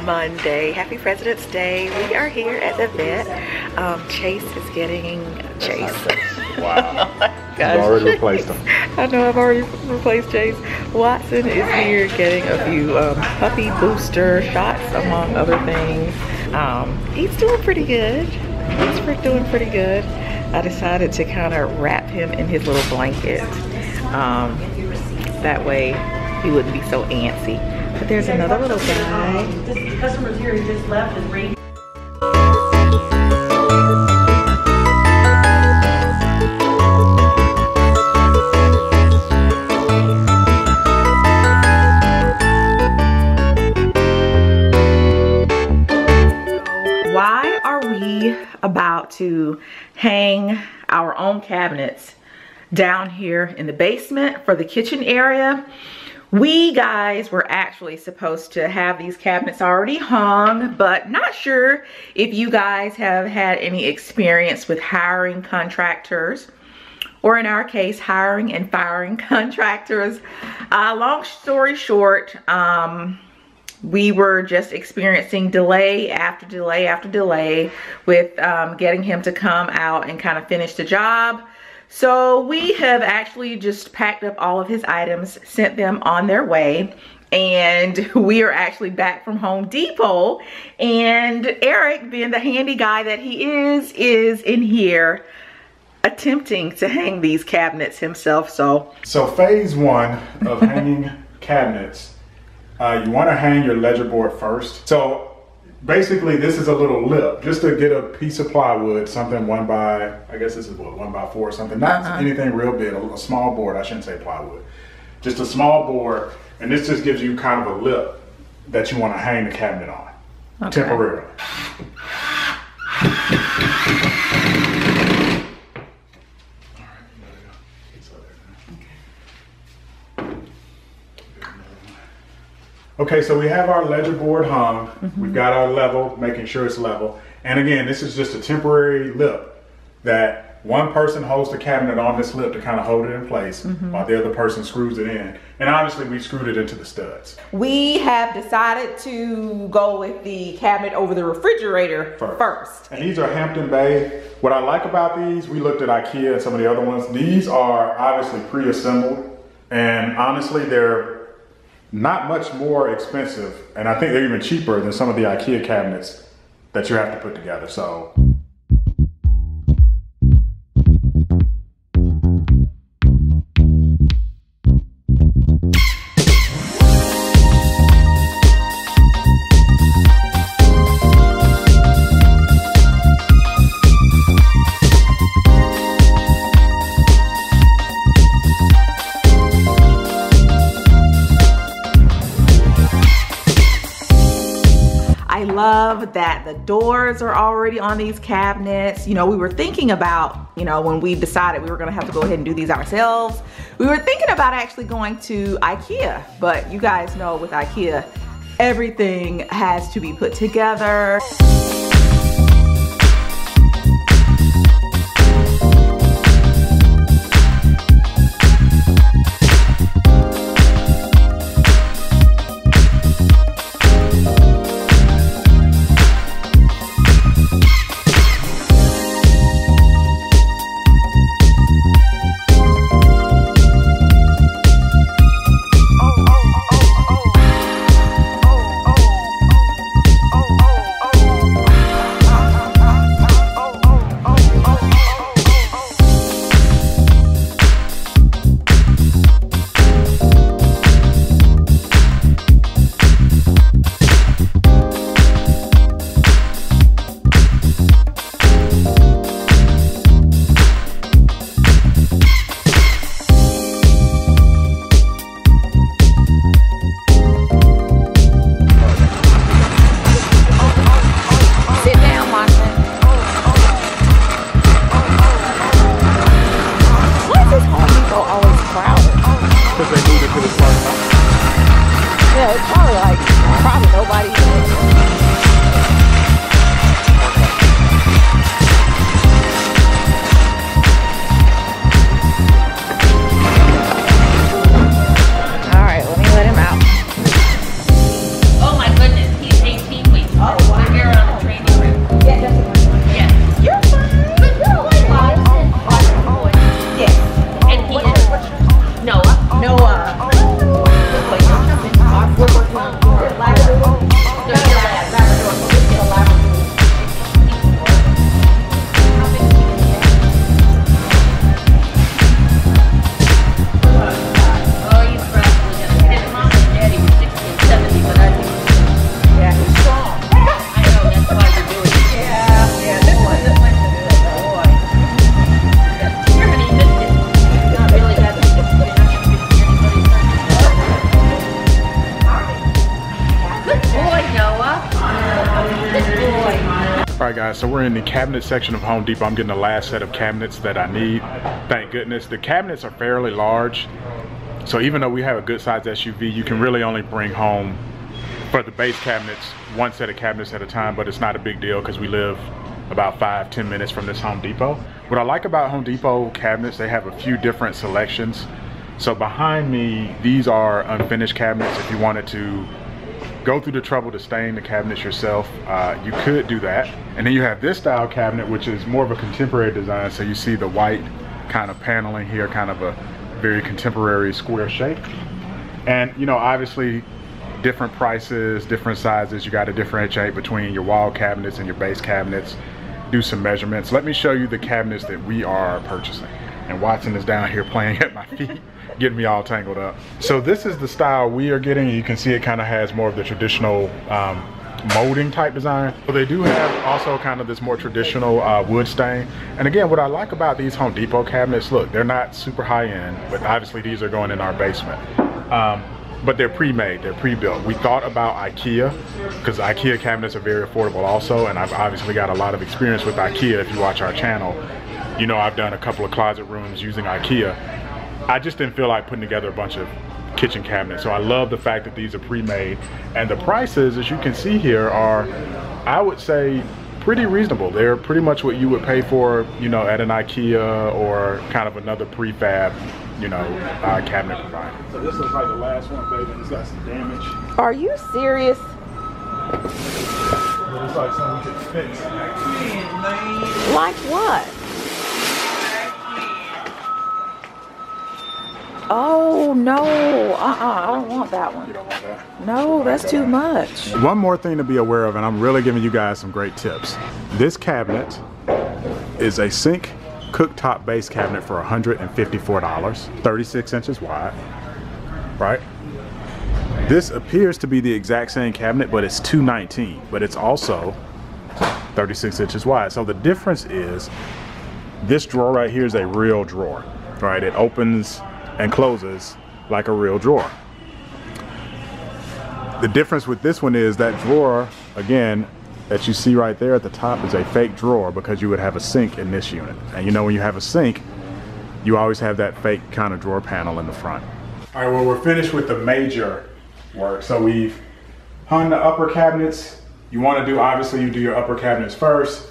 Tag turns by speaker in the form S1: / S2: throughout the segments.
S1: Monday. Happy President's Day. We are here at the vet. Chase is getting Chase.
S2: Wow.
S1: Gosh,
S2: You've already replaced him.
S1: I know, I've already replaced Chase. Watson is here getting a few puppy booster shots, among other things. He's doing pretty good. He's doing pretty good. I decided to kind of wrap him in his little blanket. That way he wouldn't be so antsy. But there's another little guy.
S3: This customer's here, he just left and ring.
S1: Why are we about to hang our own cabinets down here in the basement for the kitchen area? We guys were actually supposed to have these cabinets already hung, but not sure if you guys have had any experience with hiring contractors, or in our case, hiring and firing contractors. Long story short, we were just experiencing delay after delay after delay with getting him to come out and kind of finish the job. So we have actually just packed up all of his items, sent them on their way, and we are actually back from Home Depot. And Eric, being the handy guy that he is in here attempting to hang these cabinets himself. So
S2: phase one of hanging cabinets, you want to hang your ledger board first. So basically this is a little lip just to get a piece of plywood, something 1 by, I guess this is what, 1 by 4 or something, not anything real big, a small board. I shouldn't say plywood, just a small board. And this just gives you kind of a lip that you want to hang the cabinet on, temporarily. Okay, so we have our ledger board hung. We've got our level, making sure it's level. And again, this is just a temporary lip that one person holds the cabinet on this lip to kind of hold it in place while the other person screws it in. And obviously we screwed it into the studs.
S1: we have decided to go with the cabinet over the refrigerator first.
S2: And these are Hampton Bay. What I like about these, we looked at IKEA and some of the other ones. These are obviously pre-assembled, and honestly, they're not much more expensive, and I think they're even cheaper than some of the IKEA cabinets that you have to put together. So
S1: I love that the doors are already on these cabinets. You know, we were thinking about, you know, when we decided we were gonna have to go ahead and do these ourselves, we were thinking about actually going to IKEA, but you guys know with IKEA, everything has to be put together.
S2: All right guys, so we're in the cabinet section of Home Depot. I'm getting the last set of cabinets that I need. Thank goodness. The cabinets are fairly large. So even though we have a good size SUV, you can really only bring home, for the base cabinets, one set of cabinets at a time, but it's not a big deal because we live about 5-10 minutes from this Home Depot. What I like about Home Depot cabinets, they have a few different selections. So behind me, these are unfinished cabinets. If you wanted to go through the trouble to stain the cabinets yourself, you could do that. And then you have this style cabinet, which is more of a contemporary design. So you see the white kind of paneling here, kind of a very contemporary square shape. And you know, obviously different prices, different sizes. You got to differentiate between your wall cabinets and your base cabinets. Do some measurements. Let me show you the cabinets that we are purchasing. And Watson is down here playing at my feet, getting me all tangled up. So this is the style we are getting. You can see it kind of has more of the traditional molding type design. But they do have also kind of this more traditional wood stain. And again, what I like about these Home Depot cabinets, look, they're not super high end, but obviously these are going in our basement. But they're pre-made, they're pre-built. We thought about IKEA, because IKEA cabinets are very affordable also, and I've obviously got a lot of experience with IKEA. If you watch our channel, you know I've done a couple of closet rooms using IKEA. I just didn't feel like putting together a bunch of kitchen cabinets. So I love the fact that these are pre-made, and the prices, as you can see here, are, I would say, pretty reasonable. They're pretty much what you would pay for, you know, at an IKEA or kind of another prefab, you know, cabinet provider. So this looks like the last one, baby, and it's got some damage.
S1: Are you serious?
S2: It looks like something we could fix.
S1: Like what? Oh no, I don't want that one.
S2: You don't want that?
S1: No, that's too much.
S2: One more thing to be aware of, and I'm really giving you guys some great tips. This cabinet is a sink cooktop base cabinet for $154, 36 inches wide, right? This appears to be the exact same cabinet, but it's $219, but it's also 36 inches wide. So the difference is this drawer right here is a real drawer, right? It opens and closes like a real drawer. The difference with this one is that drawer, again, that you see right there at the top is a fake drawer, because you would have a sink in this unit. And you know, when you have a sink, you always have that fake kind of drawer panel in the front. All right, well, we're finished with the major work. So we've hung the upper cabinets. You want to do, obviously you do your upper cabinets first.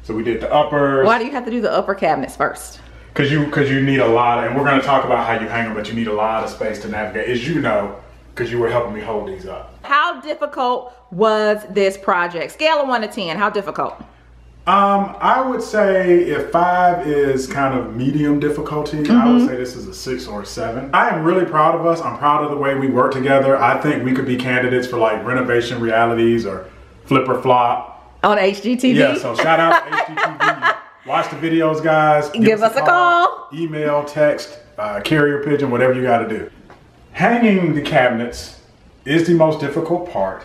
S2: So we did the uppers.
S1: Why do you have to do the upper cabinets first?
S2: Because you need a lot, and we're going to talk about how you hang them, but you need a lot of space to navigate, as you know, because you were helping me hold these up. How
S1: difficult was this project? Scale of 1 to 10, how difficult?
S2: I would say if 5 is kind of medium difficulty, I would say this is a 6 or a 7. I am really proud of us. I'm proud of the way we work together. I think we could be candidates for like renovation realities or flip or flop.
S1: On HGTV?
S2: Yeah, so shout out to HGTV. Watch the videos, guys.
S1: Give us a call.
S2: Email, text, carrier pigeon, whatever you got to do. Hanging the cabinets is the most difficult part.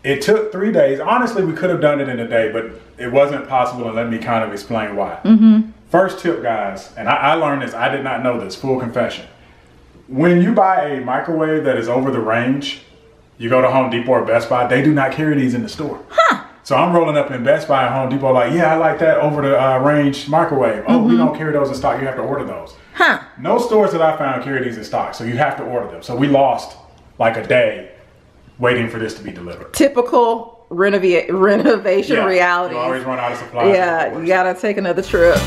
S2: It took 3 days. Honestly, we could have done it in a day, but it wasn't possible, and let me kind of explain why. First tip, guys, and I learned this, I did not know this, full confession. When you buy a microwave that is over the range, you go to Home Depot or Best Buy, they do not carry these in the store. So I'm rolling up in Best Buy and Home Depot like, yeah, I like that over the range microwave. Oh, we don't carry those in stock, you have to order those. No stores that I found carry these in stock, so you have to order them. So we lost like a day waiting for this to be delivered.
S1: Typical renovation reality.
S2: You always run out of supplies.
S1: Yeah, you gotta take another trip.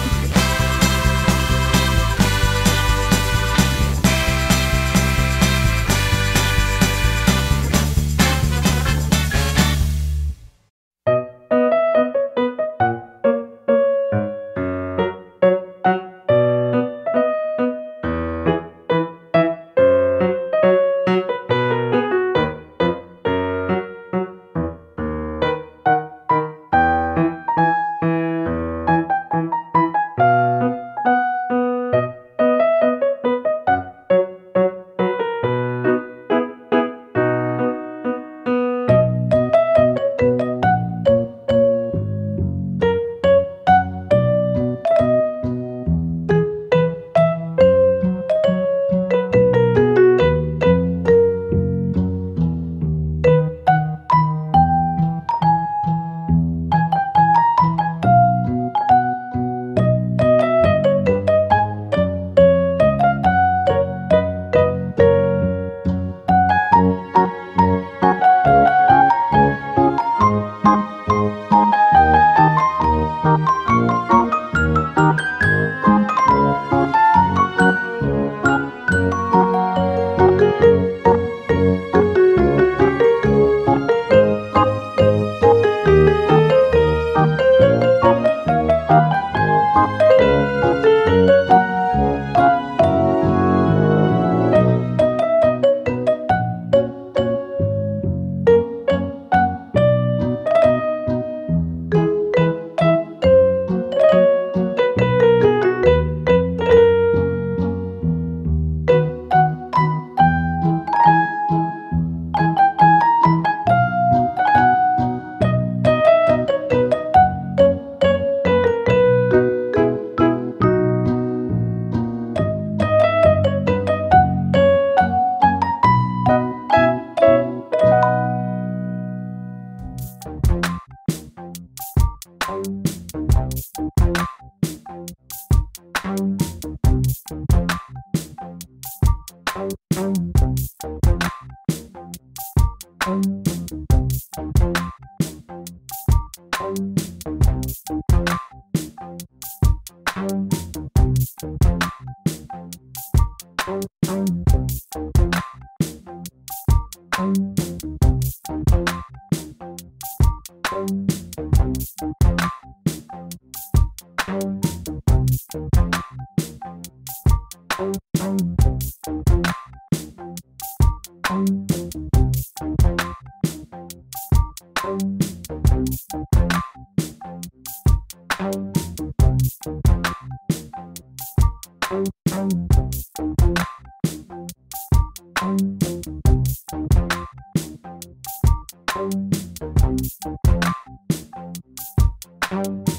S1: Bye.